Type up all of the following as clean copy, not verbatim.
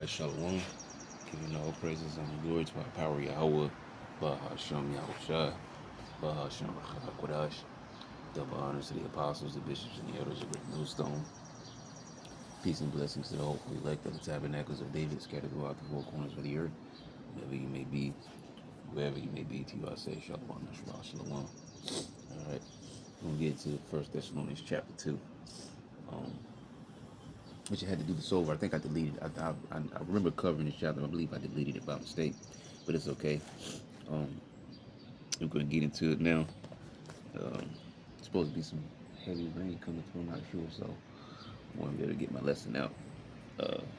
Shalom, giving all praises and glory to our power Yahweh, Bahasham Yahushua, Bahasham Rachakodash, double honors to the apostles, the bishops, and the elders of Great Millstone. Peace and blessings to the hopeful elect of the tabernacles of David scattered throughout the four corners of the earth, wherever you may be, to you I say Shalom, Shalom. Alright, we're going to get to First Thessalonians chapter 2. Which I had to do this over. I think I deleted. I remember covering this chapter. I believe I deleted it by mistake, but it's okay. Um, we're going to get into it now. It's supposed to be some heavy rain coming through. I'm not sure, so I want to be able to get my lesson out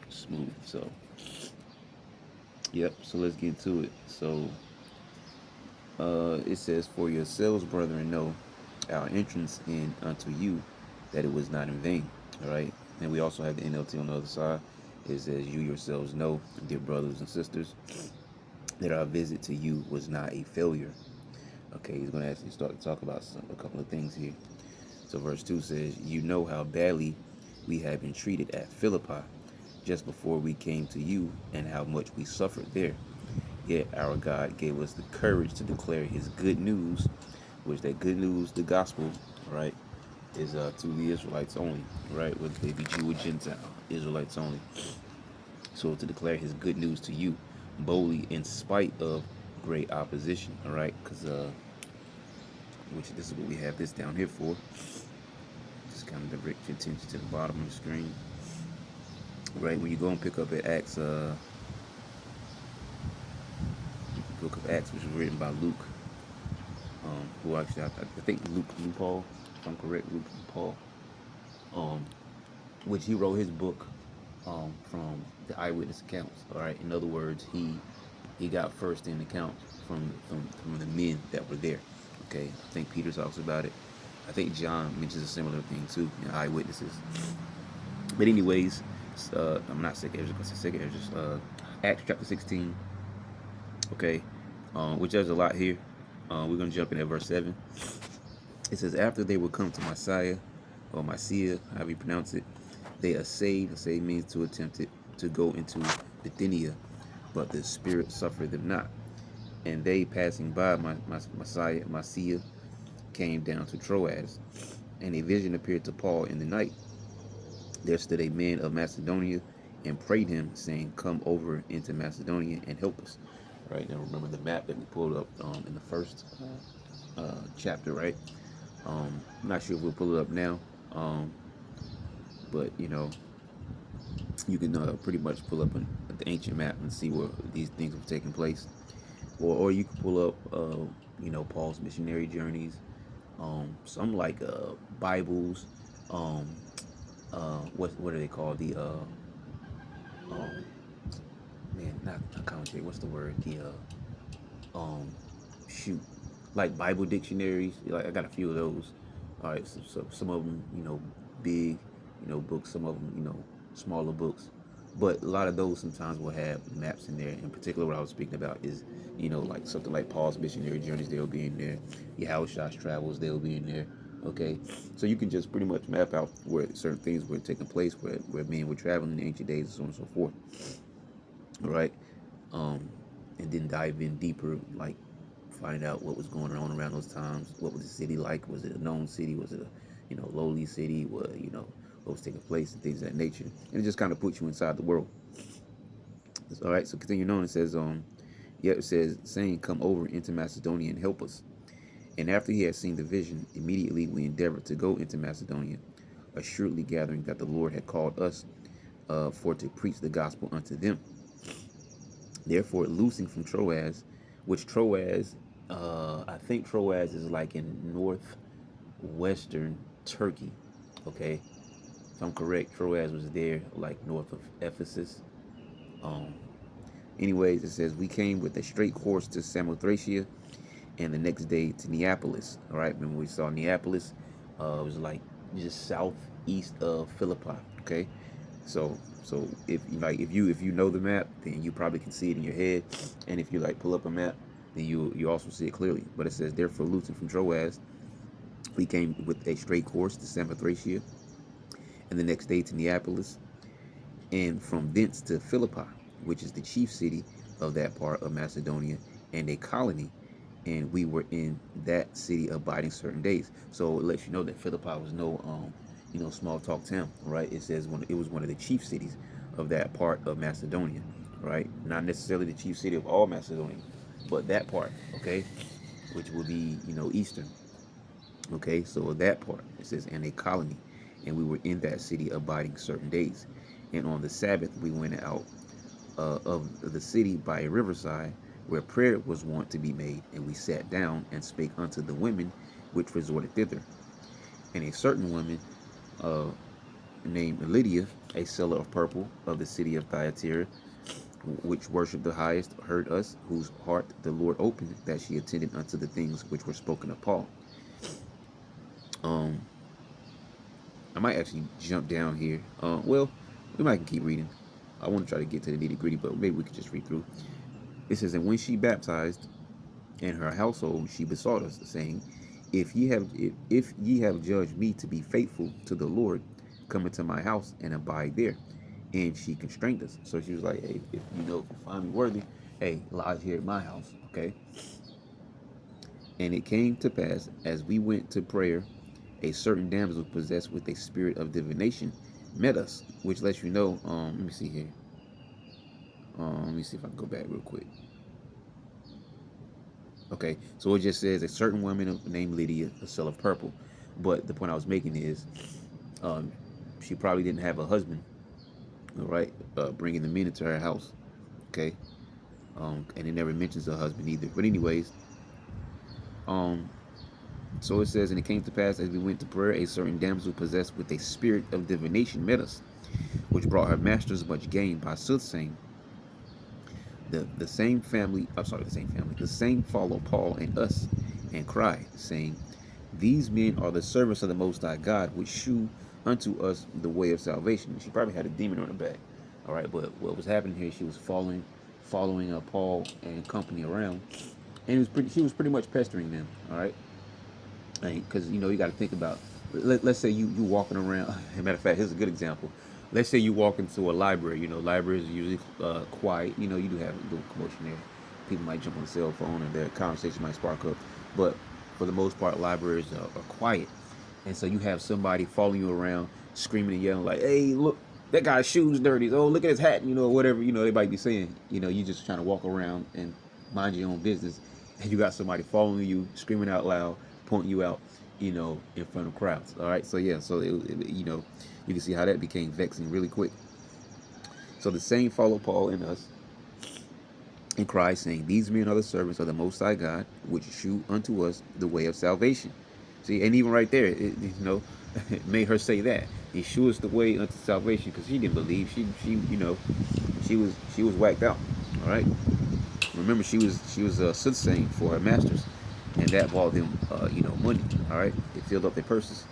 smooth. So, yep. So let's get into it. So it says, "For yourselves, brethren, know our entrance in unto you, that it was not in vain." All right. And we also have the NLT on the other side. It says, "You yourselves know, dear brothers and sisters, that our visit to you was not a failure." Okay, he's going to actually start to talk about a couple of things here. So verse 2 says, "You know how badly we have been treated at Philippi just before we came to you, and how much we suffered there. Yet our God gave us the courage to declare his good news," which that good news, the gospel, right, is to the Israelites only, right, whether they be Jew or Gentile, Israelites only. So to declare his good news to you boldly in spite of great opposition, all right, because which this is what we have this down here for. Just kind of direct your attention to the bottom of the screen, right? When you go and pick up at Acts, book of Acts, which was written by Luke, who actually I think Luke Paul, if I'm correct, Luke Paul, which he wrote his book from the eyewitness accounts. All right, in other words, he got first-hand accounts from the men that were there. Okay, I think Peter talks about it. I think John mentions a similar thing too, eyewitnesses. But anyways, I'm not second Ezra, because second Ezra, Acts chapter 16. Okay, which there's a lot here. We're gonna jump in at verse 7. It says, "After they would come to Messiah, or Mysia, however you pronounce it, they essayed," essay means to attempt it, "to go into Bithynia, but the Spirit suffered them not. And they, passing by Mysia, came down to Troas. And a vision appeared to Paul in the night. There stood a man of Macedonia and prayed him, saying, Come over into Macedonia and help us." Right, now remember the map that we pulled up in the first chapter, right? I'm not sure if we'll pull it up now, but you can pretty much pull up the ancient map and see where these things were taking place, or you can pull up Paul's missionary journeys, some like Bibles, um, what are they called, the um, man, not commentary, what's the word, the um shoot, like Bible dictionaries. Like I got a few of those. All right, so some of them, big, books. Some of them, smaller books. But a lot of those sometimes will have maps in there. In particular, what I was speaking about is, like something like Paul's missionary journeys. They'll be in there. Yahushua's travels. They'll be in there. Okay, so you can just pretty much map out where certain things were taking place, where men were traveling in the ancient days, and so on and so forth. All right, um, and then dive in deeper, like find out what was going on around those times. What was the city like? Was it a known city? Was it a lowly city? What was taking place and things of that nature. And it just kind of puts you inside the world. All right, so continuing on, it says, it says, saying, Come over into Macedonia and help us. And after he had seen the vision, immediately we endeavored to go into Macedonia, assuredly gathering that the Lord had called us for to preach the gospel unto them. Therefore, loosing from Troas, which Troas, I think Troas is like in northwestern Turkey. Okay, if I'm correct, Troas was there, like north of Ephesus. Um, Anyways, it says, we came with a straight course to Samothracia, and the next day to Neapolis. All right, remember we saw Neapolis? It was like just southeast of Philippi. Okay, so if you know the map, then you probably can see it in your head, and if you like pull up a map, then you also see it clearly. But it says, therefore, Luton from Troas, we came with a straight course to Samothracia, and the next day to Neapolis, and from thence to Philippi, which is the chief city of that part of Macedonia, and a colony. And we were in that city abiding certain days. So it lets you know that Philippi was no, small talk town, right? It says it was one of the chief cities of that part of Macedonia, right? Not necessarily the chief city of all Macedonia, but that part, okay, which will be, eastern. Okay, so that part, it says, and a colony, and we were in that city abiding certain days. And on the Sabbath, we went out of the city by a riverside where prayer was wont to be made, and we sat down and spake unto the women which resorted thither. And a certain woman uh, named Lydia, a seller of purple of the city of Thyatira, which worshipped the highest, heard us, whose heart the Lord opened, that she attended unto the things which were spoken of Paul. Um, I might actually jump down here. Well, we might keep reading. I want to try to get to the nitty gritty, but maybe we could just read through. It says, and when she baptized in her household, she besought us, saying, if ye have judged me to be faithful to the Lord, come into my house and abide there. And she constrained us. So she was like, hey, if you find me worthy, hey, lodge here at my house. Okay. And it came to pass, as we went to prayer, a certain damsel possessed with a spirit of divination met us, which lets you know, let me see here. Let me see if I can go back real quick. Okay, so it just says a certain woman named Lydia, a seller of purple. But the point I was making is, um, she probably didn't have a husband, all right, bringing the men into her house. Okay, and it never mentions her husband either. But anyways, um, so it says, and it came to pass as we went to prayer, a certain damsel possessed with a spirit of divination met us, which brought her masters much gain by soothsaying. The same family, I'm sorry, the same family, the same follow Paul and us, and cried, saying, these men are the servants of the Most High God, which shew unto us the way of salvation. She probably had a demon on her back, all right. But what was happening here? She was following Paul and company around, and she was pretty much pestering them, all right. Because you got to think about, let's say you walking around. As a matter of fact, here's a good example. Let's say you walk into a library. Libraries are usually quiet. You do have a little commotion there. People might jump on the cell phone, and their conversation might spark up. But for the most part, libraries are quiet. And so you have somebody following you around, screaming and yelling like, "Hey, look, that guy's shoes dirty. Oh, look at his hat." Whatever. They might be saying. You just trying to walk around and mind your own business, and you got somebody following you, screaming out loud, pointing you out, in front of crowds. All right. So yeah. So you can see how that became vexing really quick. So the same followed Paul and us, and cried, saying, these men are the servants of the Most High God, which shew unto us the way of salvation. See, and even right there, it made her say that he shew us the way unto salvation, because she didn't believe. She was whacked out. All right. Remember, she was soothsaying for her masters, and that bought them money. All right, it filled up their purses.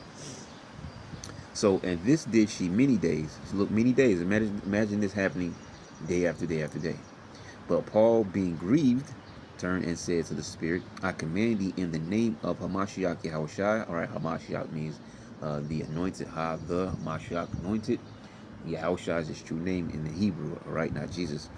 So, and this did she many days. Look, many days. Imagine this happening day after day after day. But Paul, being grieved, turned and said to the Spirit, I command thee in the name of Hamashiach Yahushai. All right, Hamashiach means the anointed, the Hamashiach anointed. Yahushai is his true name in the Hebrew, all right, not Jesus.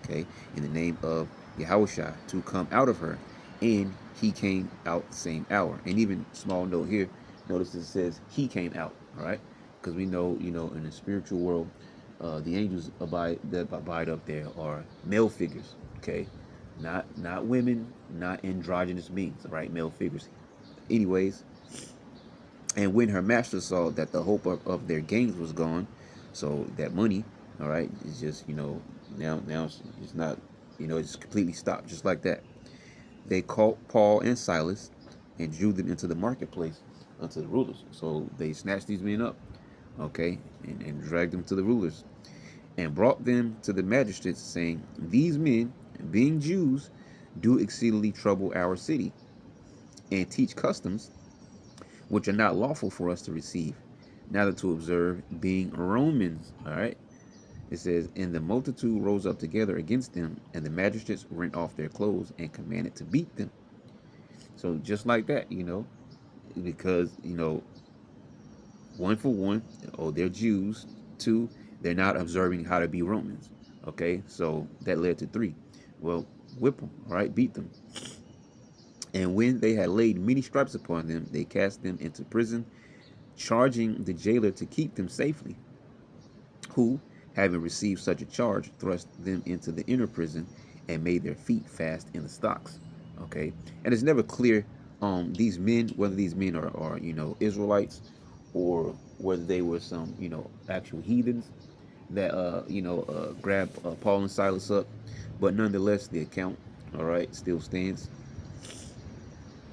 Okay, in the name of Yahushai, to come out of her. And he came out the same hour. And even small note here, notice it says he came out, all right? Because we know, in the spiritual world, the angels that abide up there are male figures, okay? Not women, not androgynous beings, all right? Male figures. Anyways, and when her master saw that the hope of their gains was gone, so that money, all right, is just, now it's not, it's completely stopped, just like that. They caught Paul and Silas and drew them into the marketplace unto the rulers. So they snatched these men up, okay, and dragged them to the rulers and brought them to the magistrates, saying, these men, being Jews, do exceedingly trouble our city and teach customs which are not lawful for us to receive, neither to observe, being Romans. All right. It says, and the multitude rose up together against them, and the magistrates rent off their clothes and commanded to beat them. So just like that, because, one for one, oh, they're Jews. Two, They're not observing how to be Romans. Okay, so that led to three. Well, whip them, all right, beat them. And when they had laid many stripes upon them, they cast them into prison, charging the jailer to keep them safely, who, having received such a charge, thrust them into the inner prison and made their feet fast in the stocks. Okay, and it's never clear these men, whether these men are Israelites, or whether they were some actual heathens that grabbed Paul and Silas up. But nonetheless, the account, all right, still stands.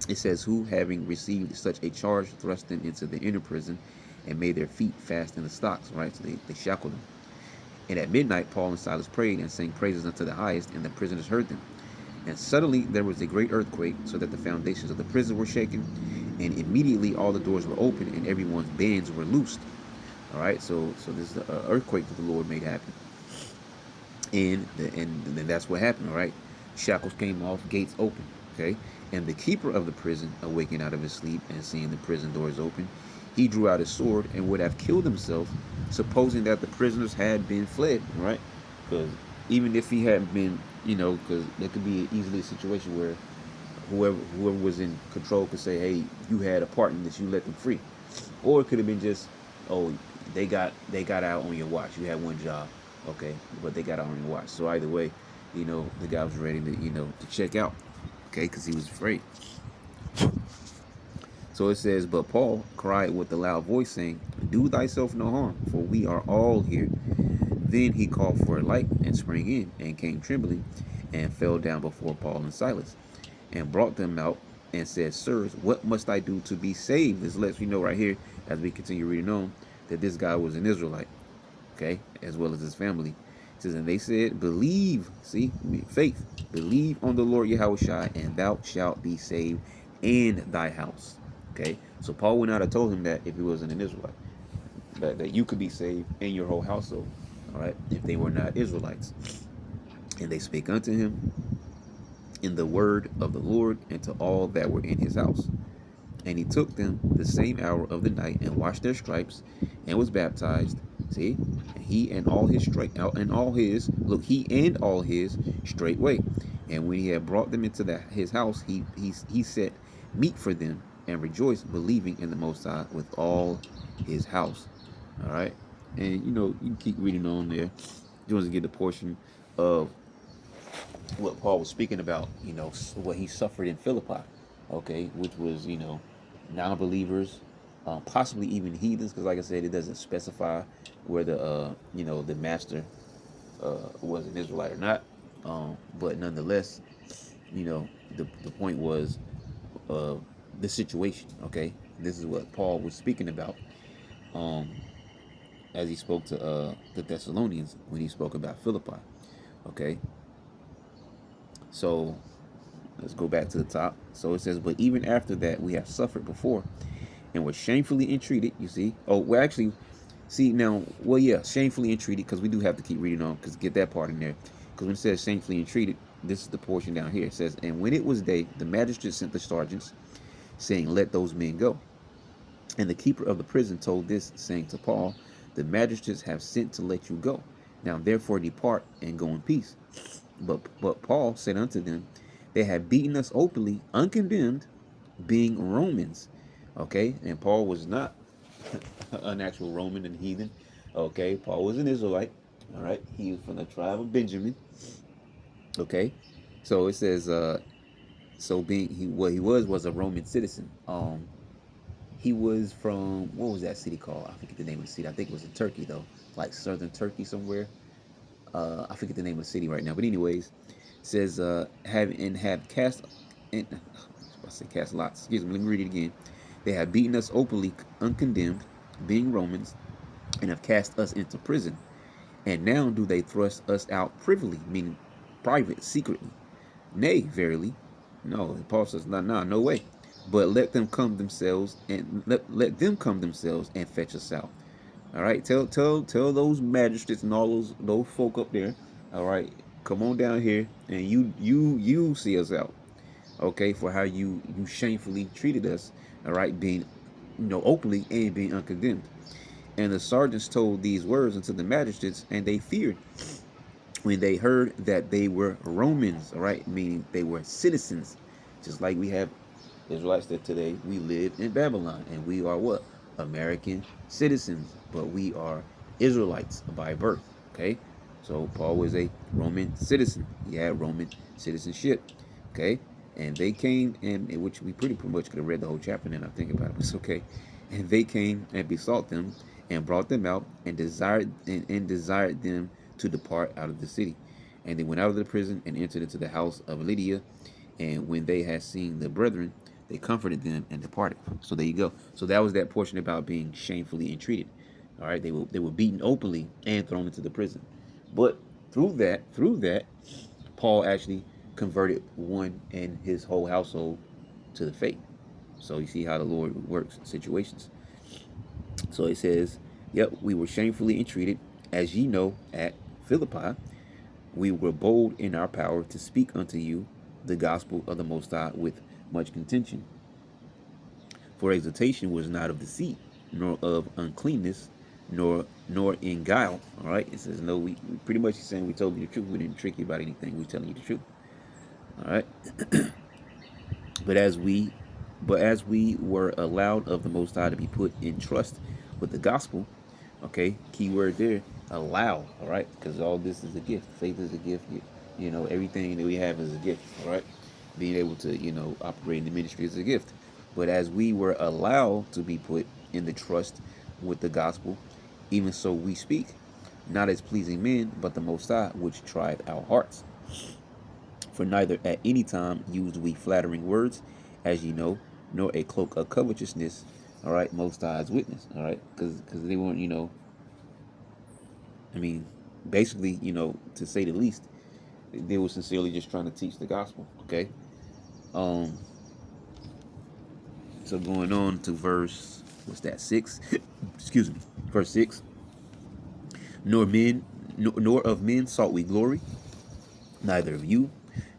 It says, who, having received such a charge, thrust them into the inner prison and made their feet fast in the stocks, right? So they shackled them. And at midnight, Paul and Silas prayed and sang praises unto the highest, and the prisoners heard them. And suddenly there was a great earthquake, so that the foundations of the prison were shaken, and immediately all the doors were open, and everyone's bands were loosed. All right, so this is the earthquake that the Lord made happen, and that's what happened. All right, shackles came off, gates open. Okay, and the keeper of the prison, awaking out of his sleep and seeing the prison doors open, he drew out his sword and would have killed himself, supposing that the prisoners had been fled. Right, because even if he hadn't been, because there could be easily a situation where whoever was in control could say, "Hey, you had a part in this, you let them free," or it could have been just, "Oh, they got out on your watch. You had one job, okay, but they got out on your watch." So either way, the guy was ready to to check out, okay, because he was afraid. So it says, but Paul cried with a loud voice, saying, "Do thyself no harm, for we are all here." Then he called for a light and sprang in and came trembling and fell down before Paul and Silas and brought them out and said, "Sirs, what must I do to be saved?" This lets you know right here, as we continue reading on, that this guy was an Israelite, okay, as well as his family. It says, and they said, "Believe," see, faith, "believe on the Lord Yahweh, and thou shalt be saved and thy house." Okay, so Paul would not have told him that if he wasn't an Israelite, that you could be saved in your whole household, all right, if they were not Israelites. And they spake unto him in the word of the Lord and to all that were in his house. And he took them the same hour of the night and washed their stripes and was baptized. See, he and all his he and all his straightway. And when he had brought them into his house, he set meat for them and rejoiced, believing in the Most High with all his house. All right, and you can keep reading on there. You want to get the portion of what Paul was speaking about, what he suffered in Philippi, okay, which was, non-believers, possibly even heathens, because like I said, it doesn't specify whether, the master was an Israelite or not. But nonetheless, the point was uh, the situation, okay? This is what Paul was speaking about um, as he spoke to the Thessalonians when he spoke about Philippi, okay? So let's go back to the top. So it says, but even after that, we have suffered before and were shamefully entreated. You see? Oh, well, actually, see now, well, yeah, shamefully entreated, because we do have to keep reading on, because get that part in there. Because when it says shamefully entreated, this is the portion down here. It says, and when it was day, the magistrate sent the sergeants, saying, "Let those men go." And the keeper of the prison told this, saying to Paul, "The magistrates have sent to let you go. Now therefore depart and go in peace." But Paul said unto them, "They have beaten us openly, uncondemned, being Romans." Okay, and Paul was not an actual Roman and heathen. Okay, Paul was an Israelite. All right, he was from the tribe of Benjamin. Okay, so it says, so being what he was a Roman citizen. He was from, what was that city called? I forget the name of the city. I think it was in Turkey though, like southern Turkey somewhere. I forget the name of the city right now, but anyways, it says have cast, and I say cast lots. Excuse me. Let me read it again. They have beaten us openly, uncondemned, being Romans, and have cast us into prison. And now do they thrust us out privily, meaning private, secretly. Nay, verily, no. Paul says, no way. But let them come themselves and fetch us out. All right, tell those magistrates and all those folk up there. All right, come on down here and you see us out. Okay, for how you shamefully treated us. All right, being openly and being uncondemned. And the sergeants told these words unto the magistrates, and they feared when they heard that they were Romans, all right, meaning they were citizens, just like we have Israelites that today we live in Babylon, and we are what? American citizens, but we are Israelites by birth, okay? So Paul was a Roman citizen. He had Roman citizenship, okay? And they came, and which we pretty much could have read the whole chapter and then I think about it, but it's okay. And they came and besought them and brought them out and desired them to depart out of the city. And they went out of the prison and entered into the house of Lydia. And when they had seen the brethren, they comforted them and departed. So there you go. So that was that portion about being shamefully entreated. All right, they were beaten openly and thrown into the prison. But through that, Paul actually converted one and his whole household to the faith. So you see how the Lord works in situations. So it says, yep, we were shamefully entreated, as ye know, at Philippi. We were bold in our power to speak unto you the gospel of the Most High with much contention. For exhortation was not of deceit, nor of uncleanness, nor in guile. All right, it says no. We pretty much is saying we told you the truth. We didn't trick you about anything. We're telling you the truth. All right, but as we were allowed of the Most High to be put in trust with the gospel. Okay, key word there, allow. All right, because all this is a gift. Faith is a gift. Everything that we have is a gift. All right, being able to operate in the ministry is a gift. But as we were allowed to be put in the trust with the gospel, even so we speak, not as pleasing men, but the Most High, which tried our hearts. For neither at any time used we flattering words, as ye know, nor a cloak of covetousness. All right, Most High's witness. All right, because they weren't, I mean, basically, to say the least, they were sincerely just trying to teach the gospel. Okay, um, so going on to verse, what's that, 6? Excuse me, verse 6. Nor men, nor of men sought we glory, neither of you,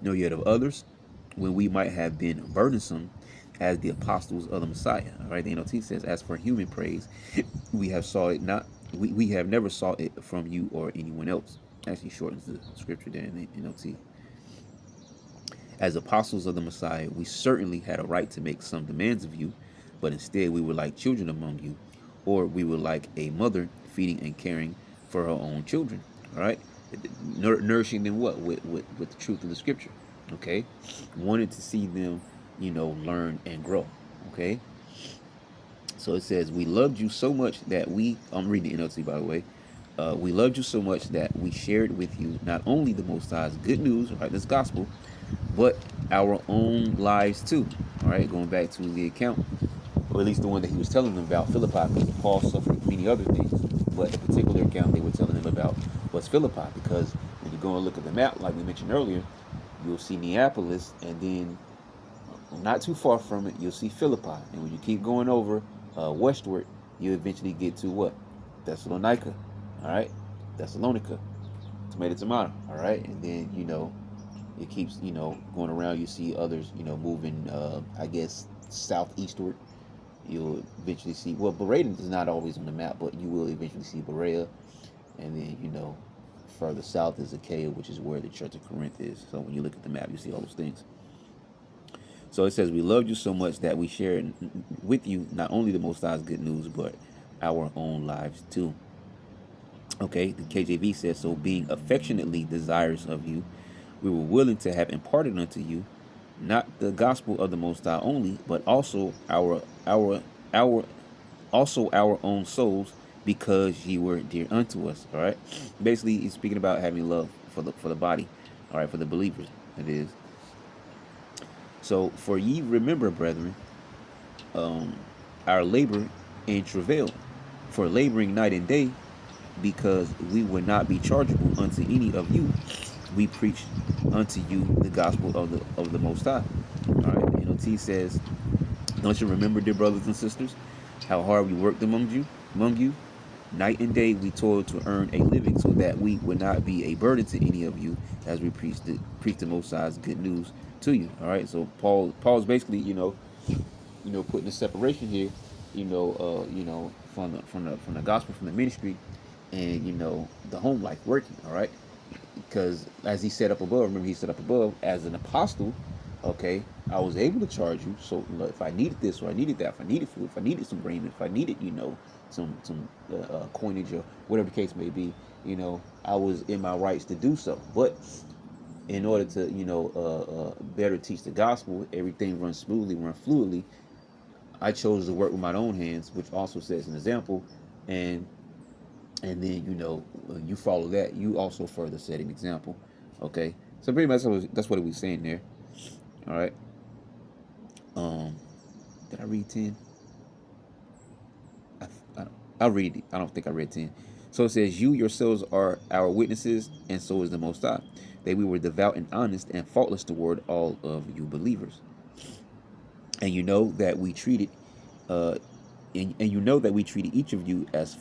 nor yet of others, when we might have been burdensome as the apostles of the Messiah. All right, the NLT says, as for human praise, we have sought it not, we have never sought it from you or anyone else. Actually shortens the scripture there in the NLT. As apostles of the Messiah, we certainly had a right to make some demands of you, but instead we were like children among you, or we were like a mother feeding and caring for her own children. All right, nourishing them what with the truth of the scripture. Okay, wanted to see them, learn and grow. Okay, so it says, we loved you so much that I'm reading the NLT by the way. We loved you so much that we shared with you not only the Most High's good news, right, this gospel, but our own lives too. All right, going back to the account, or at least the one that he was telling them about Philippi, because Paul suffered many other things. But the particular account they were telling him about was Philippi, because when you go and look at the map, like we mentioned earlier, you'll see Neapolis, and then not too far from it, you'll see Philippi. And when you keep going over westward, you eventually get to what? Thessalonica. All right, Thessalonica, tomato. All right, and then it keeps going around. You see others moving. I guess southeastward. You'll eventually see. Well, Berea is not always on the map, but you will eventually see Berea, and then further south is Achaia, which is where the Church of Corinth is. So when you look at the map, you see all those things. So it says, we loved you so much that we shared with you not only the Most High's good news, but our own lives too. Okay, the KJV says, so being affectionately desirous of you, we were willing to have imparted unto you not the gospel of the Most High only, but also our also our own souls, because ye were dear unto us. All right, basically he's speaking about having love for the body. All right, for the believers, it is. So for ye remember, brethren, our labor and travail, for laboring night and day, because we would not be chargeable unto any of you. We preach unto you the gospel of the Most High. All right, NOT says, don't you remember, dear brothers and sisters, how hard we worked among you? Night and day we toiled to earn a living, so that we would not be a burden to any of you, as we preach the Most High's good news to you. All right, so Paul's basically putting a separation here, from the gospel, from the ministry, and the home life working. All right, because as he said up above, remember he said up above, as an apostle, okay, I was able to charge you. So if I needed this or I needed that, if I needed food, if I needed some raiment, if I needed some coinage or whatever the case may be, I was in my rights to do so. But in order to better teach the gospel, everything runs smoothly, run fluidly. I chose to work with my own hands, which also sets an example, and then you follow that, you also further set an example. Okay, so pretty much that's what it was saying there. All right. Um, did I read 10? I, I, I'll read it. I don't think I read 10. So it says, "You yourselves are our witnesses, and so is the Most High, that we were devout and honest and faultless toward all of you believers. And you know that we treated, uh, and you know that we treated each of you as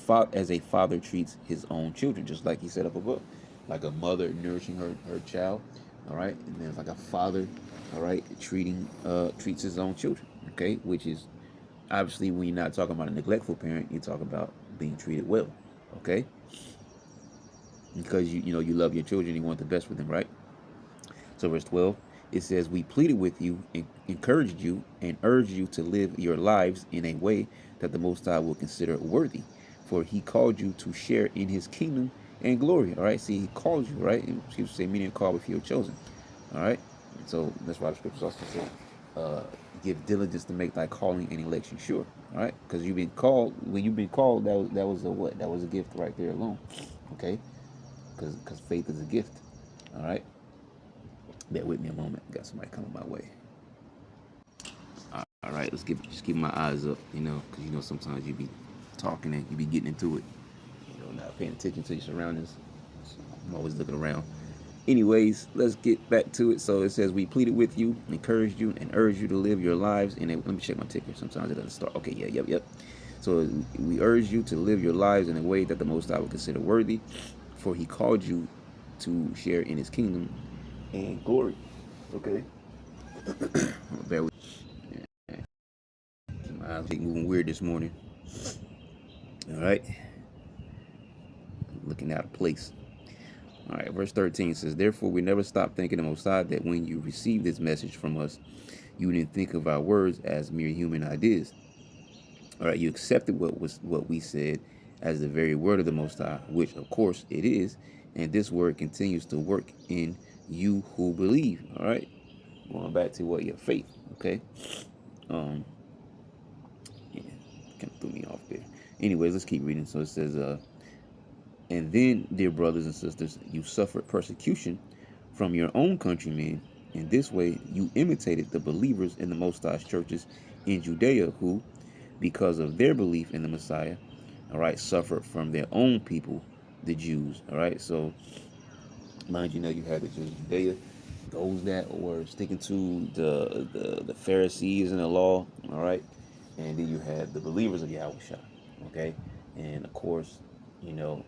a father treats his own children, just like he said up above, like a mother nourishing her child, all right, and then like a father, all right, treats his own children, okay, which is obviously when you're not talking about a neglectful parent, you talk about being treated well, okay, because you love your children, you want the best for them, right? So verse 12, it says, "We pleaded with you and encouraged you and urged you to live your lives in a way that the Most High will consider worthy. For he called you to share in his kingdom and glory." All right, see, he called you, right? And scriptures say, "Many are called, but few are chosen." All right, so that's why the scriptures also say, "Give diligence to make thy calling and election sure." All right, because you've been called. When you've been called, that was a what? That was a gift right there alone. Okay, because faith is a gift. All right. Bear with me a moment. Got somebody coming my way. All right, just keep my eyes up, because sometimes you be talking and you be getting into it, not paying attention to your surroundings. So I'm always looking around. Anyways, let's get back to it. So it says, "We pleaded with you, encouraged you, and urged you to live your lives in a." Let me check my ticker. Sometimes it doesn't start. Okay, yeah, yep. So we urge you to live your lives in a way that the Most High will consider worthy, for He called you to share in His kingdom and glory. Okay. Bear with me. My eyes keep moving weird this morning. All right. Looking out of place. All right. Verse 13 says, "Therefore we never stop thanking the Most High that when you received this message from us, you didn't think of our words as mere human ideas. All right. You accepted what we said as the very word of the Most High, which of course it is. And this word continues to work in you who believe." All right. Going back to what your faith. Okay. Um, yeah, kind of threw me off there. Anyways, let's keep reading. So it says, "And then, dear brothers and sisters, you suffered persecution from your own countrymen. In this way, you imitated the believers in the Most High's churches in Judea, who, because of their belief in the Messiah, all right, suffered from their own people, the Jews." All right, so mind you, you had the Jews of Judea, those that were sticking to the Pharisees and the law, all right, and then you had the believers of Yahushua, okay, and of course, you know,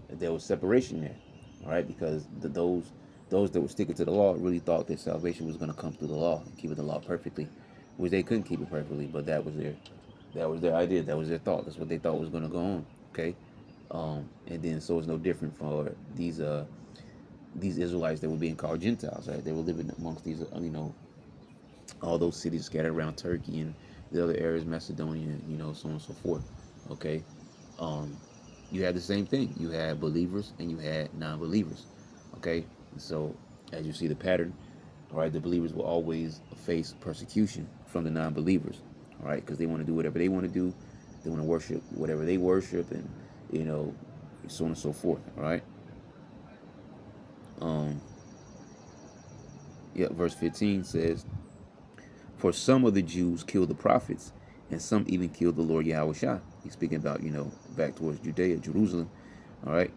there was separation there, all right, because those that were sticking to the law really thought that salvation was going to come through the law and keeping the law perfectly, which they couldn't keep it perfectly, but that was their idea, that was their thought, that's what they thought was going to go on, okay, and then so it's no different for these Israelites that were being called Gentiles, right? They were living amongst these, all those cities scattered around Turkey and the other areas, Macedonia, so on and so forth. Okay, um, you had the same thing. You had believers and you had non-believers. Okay, so as you see the pattern, all right, the believers will always face persecution from the non-believers. All right, because they want to do whatever they want to do. They want to worship whatever they worship, and you know, so on and so forth. All right. Um, yeah, verse 15 says, "For some of the Jews killed the prophets, and some even killed the Lord Yahushua." He's speaking about, back towards Judea, Jerusalem. All right.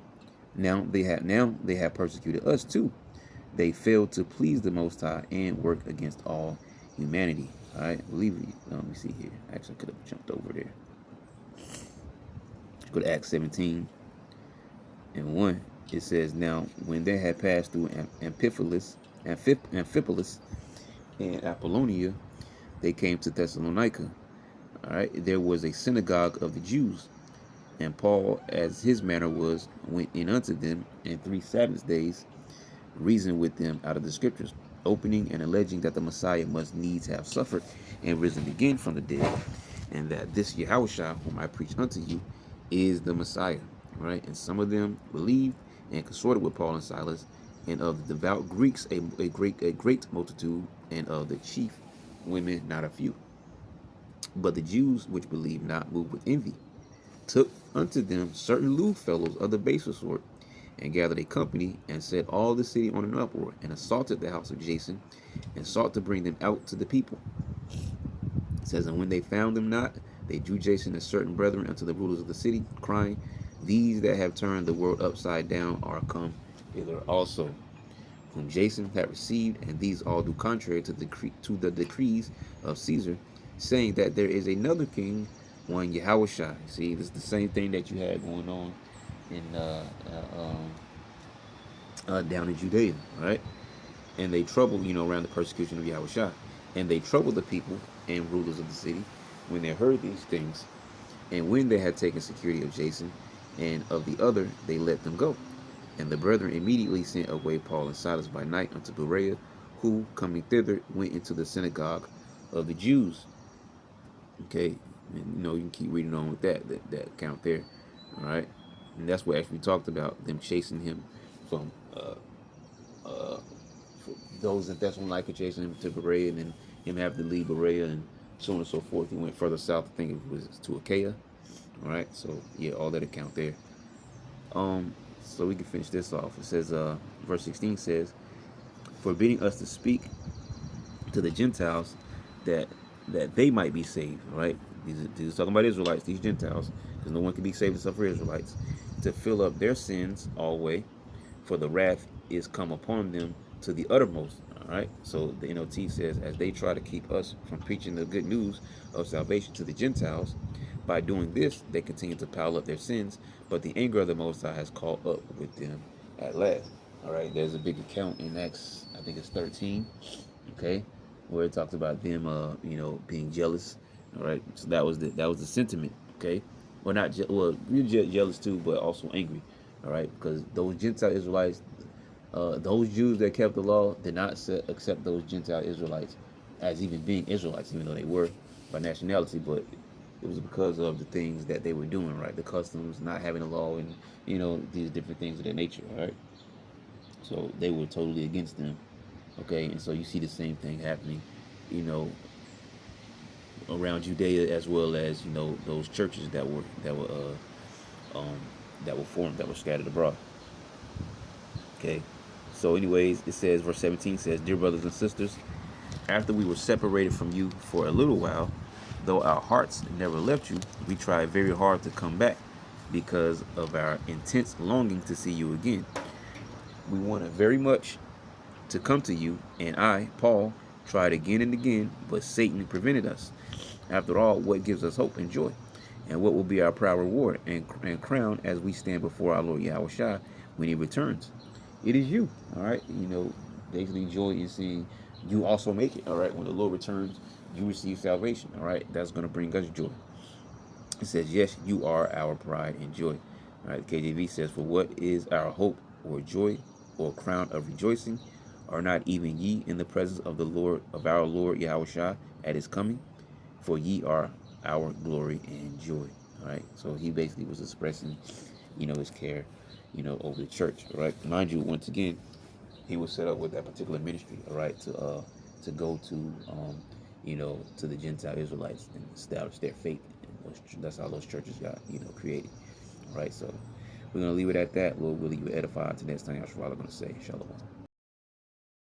Now they have persecuted us too. They failed to please the Most High and work against all humanity. All right. I believe let me see here. Actually, I could have jumped over there. Go to Acts 17 and 1. It says, "Now when they had passed through Amphipolis, and Apollonia, they came to Thessalonica. All right, there was a synagogue of the Jews, and Paul, as his manner was, went in unto them, and 3 Sabbath days reasoned with them out of the scriptures, opening and alleging that the Messiah must needs have suffered and risen again from the dead, and that this Yahushua, whom I preach unto you, is the Messiah. Right? And some of them believed and consorted with Paul and Silas, and of the devout Greeks a great multitude, and of the chief women not a few. But the Jews which believed not, moved with envy, took unto them certain lewd fellows of the baser sort, and gathered a company, and set all the city on an uproar, and assaulted the house of Jason, and sought to bring them out to the people. It says, and when they found them not, they drew Jason and certain brethren unto the rulers of the city, crying, these that have turned the world upside down are come hither also, whom Jason had received, and these all do contrary to the decrees of Caesar, saying that there is another king, one Yahushua. See, this is the same thing that you had going on in down in Judea, right? And they troubled, around the persecution of Yahushua, and they troubled the people and rulers of the city when they heard these things. And when they had taken security of Jason and of the other, they let them go. And the brethren immediately sent away Paul and Silas by night unto Berea, who, coming thither, went into the synagogue of the Jews. Okay, and you can keep reading on with that account there. All right, and that's what actually talked about them chasing him from those in Thessalonica, chasing him to Berea, and then him having to leave Berea, and so on and so forth. He went further south. I think it was to Achaia. All right, so yeah, all that account there. So we can finish this off. It says, verse 16 says, forbidding us to speak to the Gentiles that they might be saved. Right? These are talking about Israelites, these Gentiles, because no one can be saved except for Israelites, to fill up their sins always, for the wrath is come upon them to the uttermost. All right. So the NOT says, as they try to keep us from preaching the good news of salvation to the Gentiles, by doing this, they continue to pile up their sins, but the anger of the Most High has caught up with them at last. All right. There's a big account in Acts, I think it's 13. Okay, where it talks about them, being jealous. All right. So that was the sentiment. Okay. Well, not well, you're jealous too, but also angry. All right, because those Gentile Israelites, those Jews that kept the law did not accept those Gentile Israelites as even being Israelites, even though they were by nationality. But it was because of the things that they were doing, right? The customs, not having a law, and these different things of that nature, right? So they were totally against them. Okay, and so you see the same thing happening, you know, around Judea, as well as those churches um, that were formed, that were scattered abroad. Okay. So, anyways, it says, verse 17 says, dear brothers and sisters, after we were separated from you for a little while, though our hearts never left you, we tried very hard to come back because of our intense longing to see you again. We wanted very much to come to you, and I, Paul, tried again and again, but Satan prevented us. After all, what gives us hope and joy? And what will be our proud reward and crown as we stand before our Lord Yahushua when he returns? It is you, all right? Basically joy in seeing you also make it, all right? When the Lord returns, you receive salvation, all right? That's going to bring us joy. It says, yes, you are our pride and joy. All right, KJV says, for what is our hope or joy or crown of rejoicing? Are not even ye in the presence of the Lord, of our Lord Yahushua at his coming? For ye are our glory and joy. All right, so he basically was expressing, his care, over the church. All right, mind you, once again, he was set up with that particular ministry. All right, to go to, to the Gentile Israelites and establish their faith. And that's how those churches got, created. All right, so we're gonna leave it at that. Lord willing, you edify. Until next time, that's what I'm gonna say. Shalom.